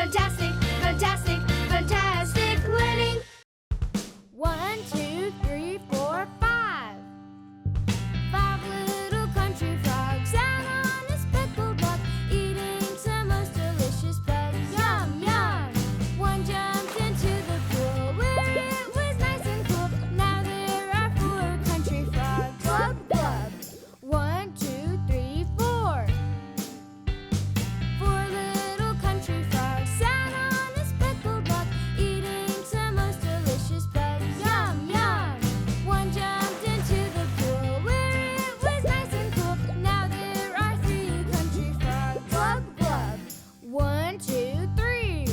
Funtastic, fantastic, fantastic learning. 1, 2, 3, 4, 5. 5 little country frogs sat on a speckled log, eating some most delicious bugs. Yum, yum! One jumped into the pool where it was nice and cool. Now there are 4 country frogs. Glub, glub. 1, 2, 3, 4. 4 little country frogs sat on a speckled log, eating some most delicious bugs. Yum, yum! One jumped into the pool where it was nice and cool. Now there are 3 country frogs. Glub, glub. 1, 2, 3.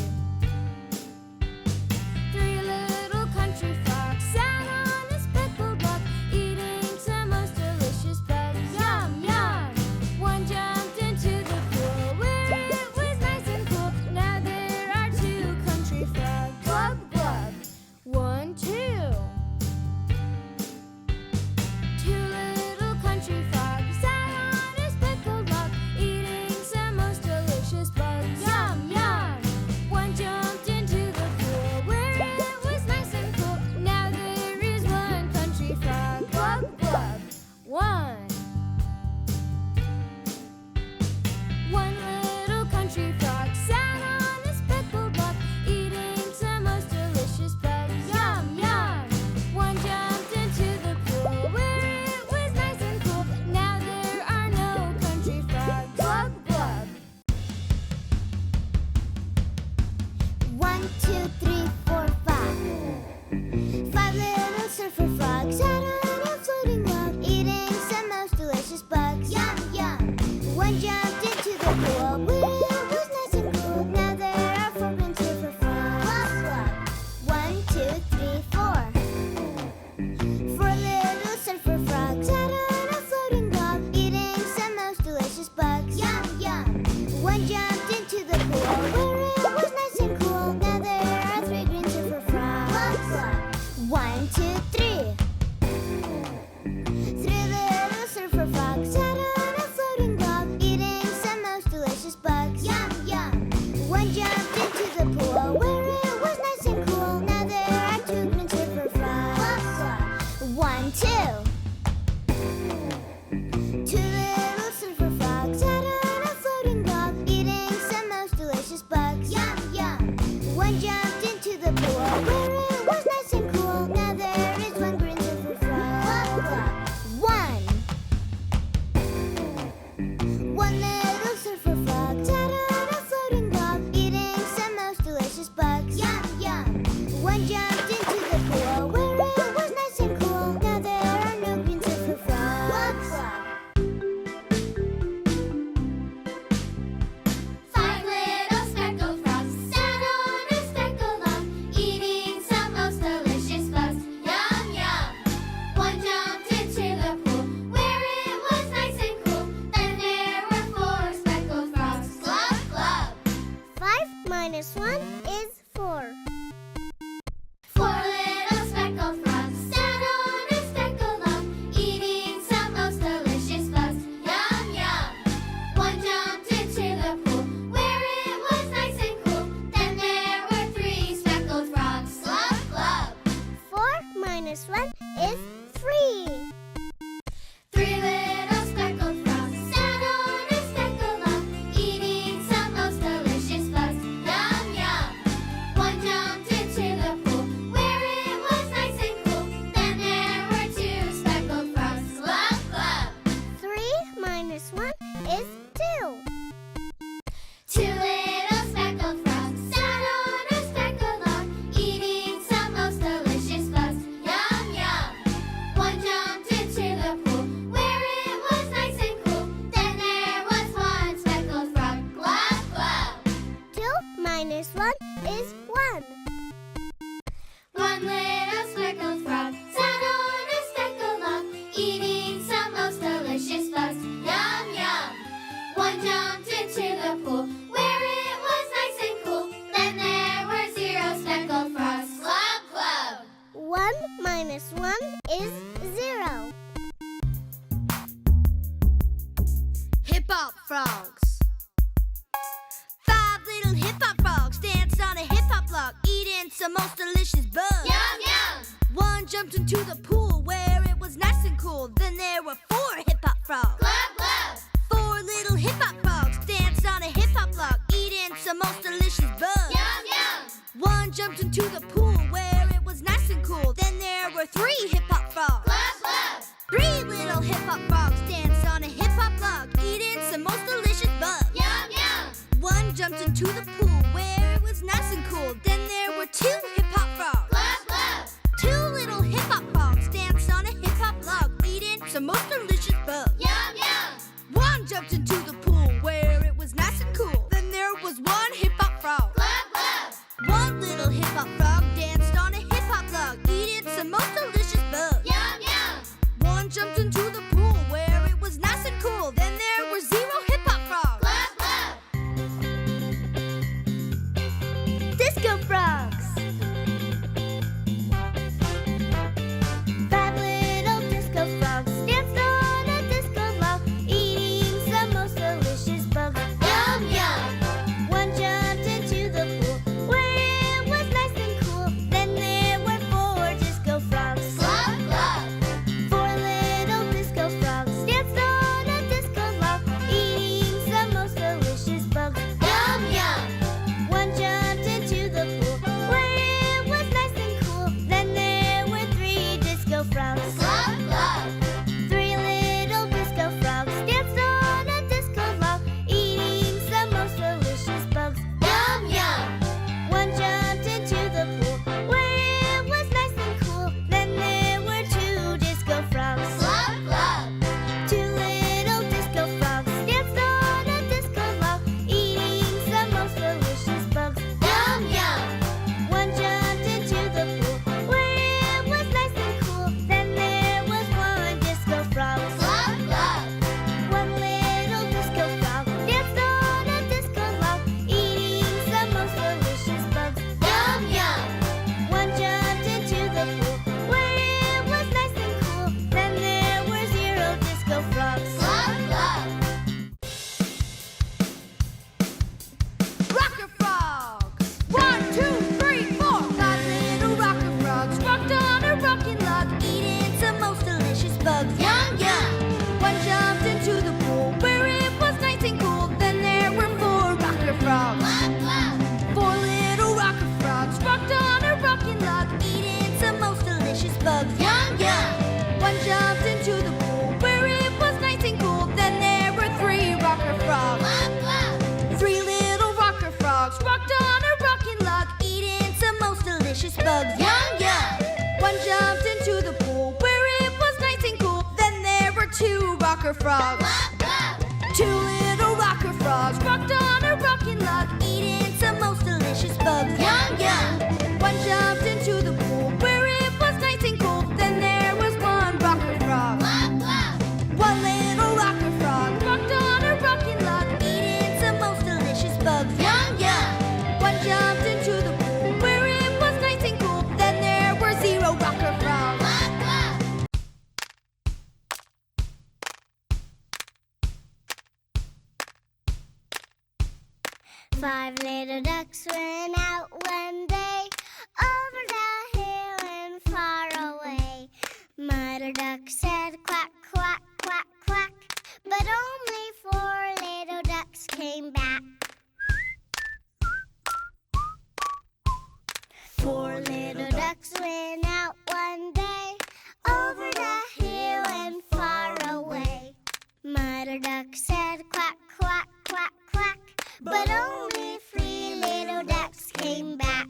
3 little country frogs sat on a speckled log, eating some most delicious bugs. Yum, yum! One jumped into the pool where it was nice and cool. Now there are 2 country frogs. Glub, glub. 1, 2. 2 little country frogs sat on a speckled log, eating some most delicious bugs. Yum, yum! One jumped into the pool where it was nice and cool. Now there is 1 country frog. Glub, glub. 1. 1 little country frog sat on a speckled log, eating some most delicious bugs. Yum, yum! One jumped into the pool where it was nice and cool. Now there are no country frogs. Glub, glub. 1, 2, 3, 4, 5. 5 little surfer frogs sat on a floating log, eating some most delicious bugs. Yum, yum! One jumped into the pool where it was nice and cool. Now there are 4 green surfer frogs. Glub, glub. 1, 2, 3, 4. 4 little surfer frogs sat on a floating log, eating some most delicious bugs. Yum, yum! One jumped into the pool where it was nice and cool. Now there are 3 green surfer frogs. Glub, glub. 1, 2, 3. 3 little surfer frogs sat on a floating log, eating some most delicious bugs. Yum, yum! One jumped into the pool where it was nice and cool. Now there are 2 green surfer frogs. Glub, glub. 1, 2. 2 little surfer frogs sat on a floating log, eating some most delicious bugs. Yum, yum! One jumped into the pool where it was nice and cool. Now there is 1 green surfer frog. Glub, glub. 1. 1 little surfer frog sat on a floating log, eating some most delicious bugs. Yum, yum! One jumped into the pool where it was nice and cool. Now there are no green surfer frogs. Glub, glub. 5 little speckled frogs sat on a speckled log, eating some most delicious bugs. Yum, yum! One jumped into the pool where it was nice and cool. Then there were 4 speckled frogs. Glub, glub. 5 minus 1 is 4. 4 little speckled frogs sat on a speckled log, eating some most delicious bugs. Yum, yum! One jumped into the pool where it was nice and cool. Then there were 3 speckled frogs. Glub, glub. 4 minus 1 is 3. 3 little speckled frogs sat on a speckled log, eating some most delicious bugs. Yum, yum! One jumped into the pool where it was nice and cool. Then there were 2 speckled frogs. Glub, glub. 3 minus 1 is 2. 2 little speckled frogs sat on a speckled log, eating some most delicious bugs. Yum, yum! One jumped into the pool where it was nice and cool. Then there was 1 speckled frog. Glub, glub. 2 minus 1 is 1. 1 little speckled frog sat on a speckled log, eating some most delicious bugs. Yum, yum! One jumped into the pool where it was nice and cool. Then there were 0 speckled frogs. Glub, glub. 1 minus 1 is 0. Hip-hop frogs. 5 little hip-hop frogs some most delicious bugs. Yum, yum! One jumped into the pool where it was nice and cool. Then there were 4 hip-hop frogs. Glub, glub! 4 little hip-hop frogs danced on a hip-hop log, eating some most delicious bugs. Yum, yum! One jumped into the pool where it was nice and cool. Then there were 3 hip-hop frogs. Glub, glub! 3 little hip-hop frogs danced on a hip-hop log, eating some most delicious bugs. Yum, yum! One jumped into the pool where it was nice and cool. Then there were 2 hip-hop frogs. Glub, glub! 2 little hip-hop frogs danced on a hip-hop log, eating some most delicious bugs. Yum, yum! One jumped into the pool where it was nice and cool. Then there was 1 hip-hop frog. Glub, glub! 1 little hip-hop frog danced on a hip-hop log, eating some most delicious bugs. Yum, yum! One jumped into the pool where it was nice and cool. Then there were 0 hip-hop frogs. Glub, glub! Disco frogs. 5 little disco frogs danced on a disco log, eating some most delicious bugs. Yum, yum! One jumped into the pool where it was nice and cool. Then there were 4 disco frogs. Glub, glub! 4 little disco frogs danced on a disco log, eating some most delicious bugs. Yum, yum! One jumped into the pool where it was nice and cool. Then there were 3 disco frogs. Glub, glub! 3 little disco frogs danced on a disco log, eating some most delicious bugs. Yum, yum! One jumped into the pool where it was nice and cool. Then there were 2 disco frogs. Glub, glub! 2 little disco frogs danced on a disco log, eating some most delicious bugs. Yum, yum! One jumped into the pool where it was nice and cool. Then there was 1 disco frog. Glub, glub! 1 little disco frog danced on a disco log, eating some most delicious bugs. Yum, yum! One jumped into the pool where it was nice and cool. Then there were 0 disco frogs. Glub, glub! Rocker frogs! 1, 2, 3, 4. 5 little rocker frogs rocked on a rocking log, eating some most delicious bugs. Yum, yum! One jumped into the pool where it was nice and cool. Then there were 4 rocker frogs. Glub, glub! 4 little rocker frogs rocked on a rocking log, eating some most delicious bugs. Yum, yum! One jumped into the pool where it was nice and cool. Then there were 3 rocker frogs. Glub, glub! 3 little rocker frogs rocked on a rocking log, eating some most delicious bugs. Yum, yum! One jumped into the pool where it was nice and cool. Then there were 2 rocker frogs. Glub, glub! 2 little rocker frogs rocked on a rocking log, eating some most delicious bugs. Yum, yum! One jumped into the pool where it was nice and cool. Then there was 1 rocker frog. Glub, glub! 1 little rocker frog rocked on a rocking log, eating some most delicious bugs. Yum, yum! One jumped into the pool where it was nice and cool. Then there were 0 rocker frogs. Glub, glub! 5 little ducks went out one day over the hill and far away. Mother duck said quack, quack, quack, quack, but only 4 little ducks came back. 4 little ducks went out one day over the hill and far away. Mother duck said quack, quack, quack, quack, but only 3 little ducks came back.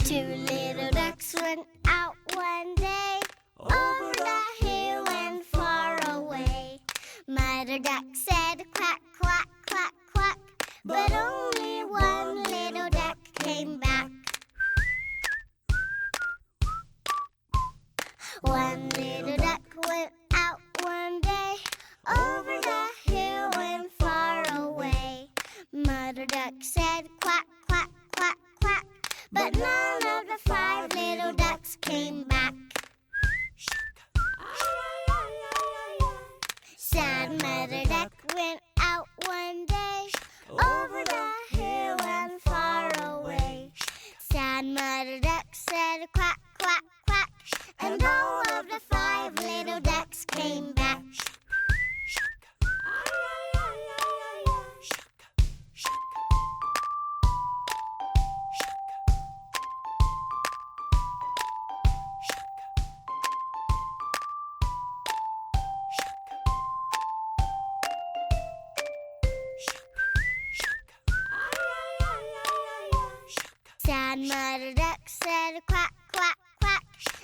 Two little ducks went out one day, over the hill and far away. Mother duck said quack, quack, quack, quack, but only one little duck came back. One little duck went out one day, over the hill and far away. Mother duck said quack, quack, quack, quack, but none of the five little ducks came back. Sad Mother Duck went out one day, over the hill and far away. Sad Mother Duck said quack, quack, quack, and all of the five little ducks came back. Sad Mother Duck said quack, quack, quack,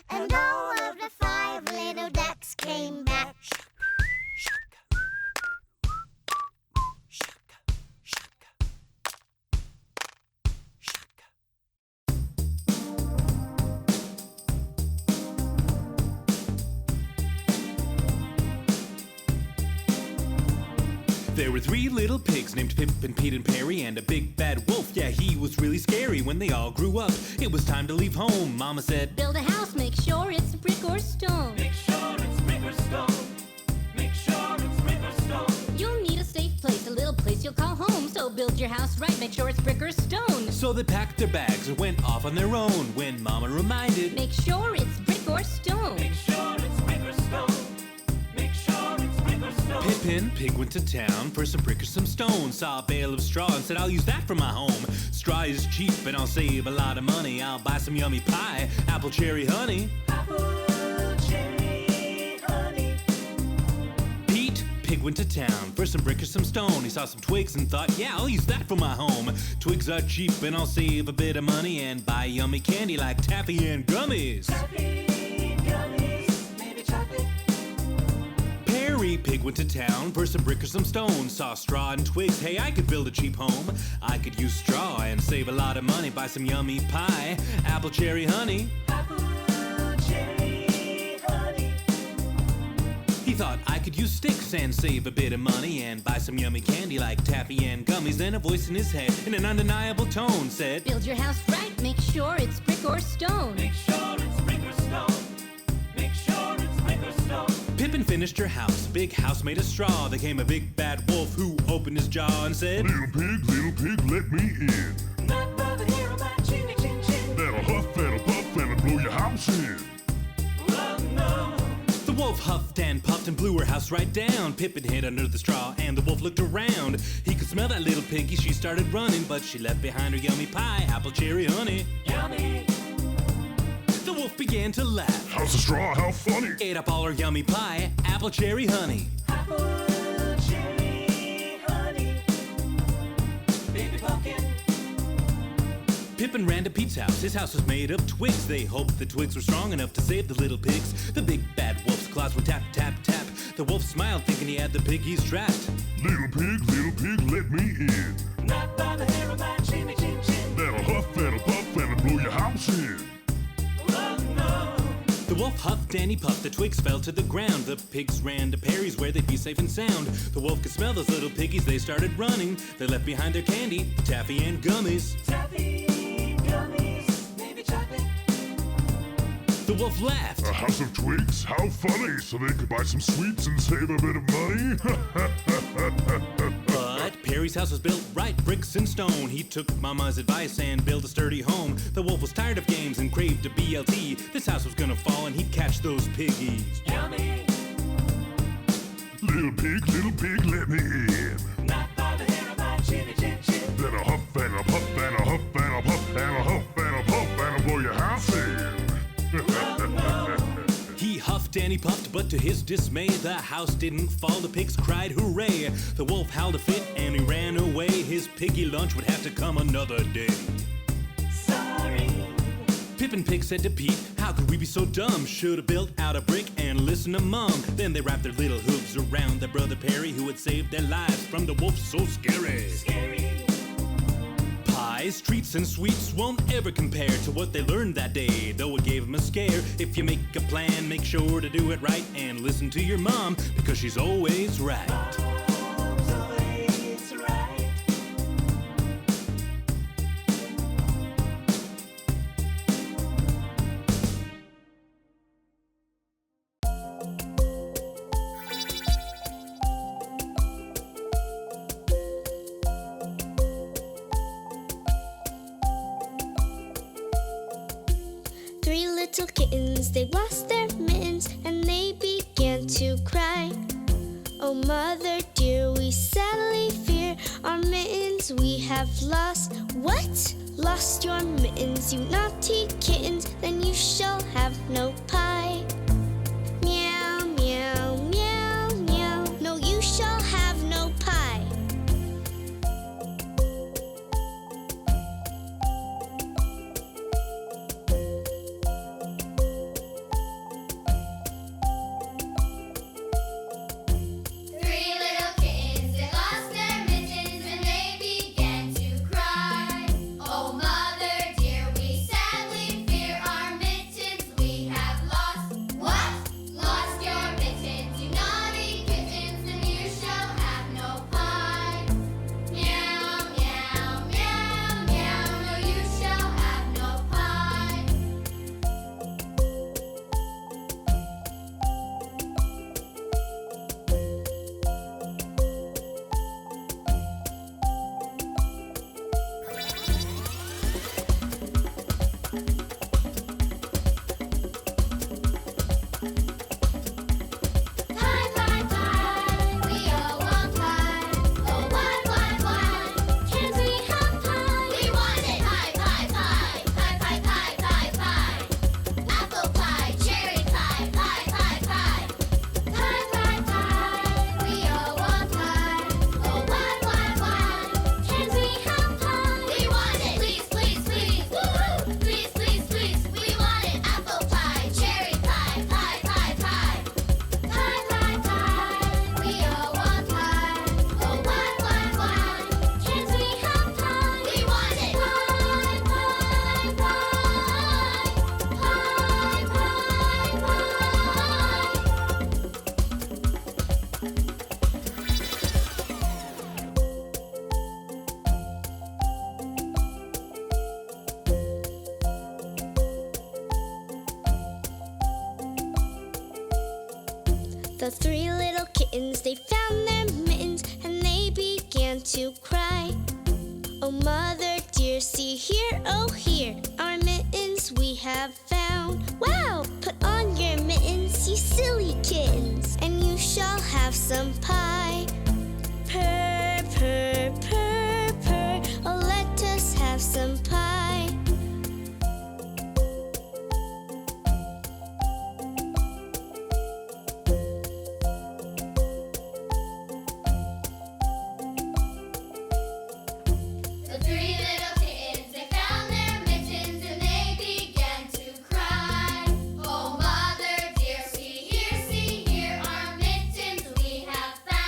and all of the five little ducks came back. There were three little pigs named Pip and Pete and Perry, and a big bad wolf. Yeah, he was really scary. When they all grew up, it was time to leave home. Mama said, build a house, make sure it's brick or stone. Make sure it's brick or stone. Make sure it's brick or stone. You'll need a safe place, a little place you'll call home. So build your house right, make sure it's brick or stone. so they packed their bags and went off on their own. When Mama reminded, make sure it's brick or stone. Make sure it's brick or stone. Make sure it's brick or stone. Pippin, pig went to town for some brick or some stone. Saw a bale of straw and said, I'll use that for my home. Straw is cheap and I'll save a lot of money. I'll buy some yummy pie, apple, cherry, honey. Apple, cherry, honey. Pete, pig went to town for some brick or some stone. He saw some twigs and thought, yeah, I'll use that for my home. Twigs are cheap and I'll save a bit of money and buy yummy candy like taffy and gummies. Taffy, gummies, maybe chocolate. Perry, pig went to town for some brick or some stone. Saw straw and twigs, hey, I could build a cheap home. I could use straw and save a lot of money. Buy some yummy pie, apple, cherry, honey. Apple, cherry, honey. He thought I could use sticks and save a bit of money and buy some yummy candy like taffy and gummies. Then a voice in his head in an undeniable tone said, Build your house right, make sure it's brick or stone. Make sure it's brick or stone. Make sure it's brick or stone. Pippin finished her house, big house made of straw. There came a big bad wolf who opened his jaw and said, little pig, let me in. Not bothered here about chinny chin chin. That'll huff and a puff and a blow your house in. Oh no. The wolf huffed and puffed and blew her house right down. Pippin hid under the straw and the wolf looked around. He could smell that little piggy, she started running, but she left behind her yummy pie, apple, cherry, honey. Yummy. The wolf began to laugh, House of straw, how funny. ate up all her yummy pie, apple, cherry, honey. Apple, cherry, honey. Baby pumpkin. Pippin ran to Pete's house. His house was made of twigs. They hoped the twigs were strong enough to save the little pigs. The big bad wolf's claws were tap, tap, tap. The wolf smiled, thinking he had the piggies trapped. Little pig, let me in. Not bothered here about chinny chin chin. That'll huff and a puff and a blow your house in. Oh no. The wolf huffed and he puffed, the twigs fell to the ground. The pigs ran to Perry's where they'd be safe and sound. The wolf could smell those little piggies, they started running. They left behind their candy, taffy and gummies. Taffy, gummies, maybe chocolate. The wolf laughed. A house of twigs, how funny. So they could buy some sweets and save a bit of money. But Perry's house was built right, bricks and stone. He took Mama's advice and built a sturdy home. The wolf was tired of games and craved a BLT. This house was gonna fall and he'd catch those piggies. Yummy. Little pig, let me in. Not bothered here about chinny chin chin. Then a huff and a puff and a huff and a puff and a huff and a puff and a blow your house in. He huffed and he puffed, but to his dismay, the house didn't fall. The pigs cried hooray. The wolf howled a fit and he ran away. His piggy lunch would have to come another day. Sorry. Pippin Pig said to Pete, how could we be so dumb? Should've built out a brick and listened to Mom. Then they wrapped their little hooves around their brother Perry, who had saved their lives from the wolf so scary. Pies, treats, and sweets won't ever compare to what they learned that day, though it gave them a scare. If you make a plan, make sure to do it right and listen to your mom, because she's always right. Three little kittens, they lost their mittens and they began to cry. Oh, mother dear, we sadly fear our mittens we have lost. What? Lost your mittens, you naughty kittens? Then you shall have no pie. Meow, meow, meow, meow. No, you shall have no pie. Three little kittens, they lost their mittens and they began to cry. Oh, mother dear, we sadly fear our mittens we have lost. What? Lost your mittens, you naughty kittens, and you shall have no pie. Meow, meow, meow, meow, no, you shall have no pie. Pie, pie, pie, we all want pie. Oh, why, can't we have pie? We want it. Pie, pie, pie, pie, pie, pie, pie, pie. Apple pie, cherry pie, pie, pie, pie. Pie, pie, pie, we all want pie. Oh, why, can't we have pie? We want it. Please, please, please. Woo-hoo! Please, please, please. We want it. Apple pie, cherry pie, pie, pie, pie. Pie, pie, pie, we all want pie. Oh, why, can't we have pie? We want it. Pie, pie, pie. Pie, pie, pie. The three little kittens, they found their mittens and they began to cry. Oh, mother dear, see here, oh here, our mittens we have found. Wow! Put on your mittens, you silly kittens, and you shall have some pie. Purr, purr, purr, purr, oh, let us have some pie. The three little kittens, they found their mittens and they began to cry. Oh, mother dear, see here, our mittens we have found.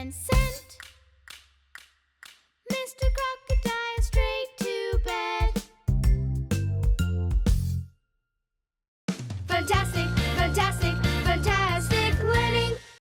and send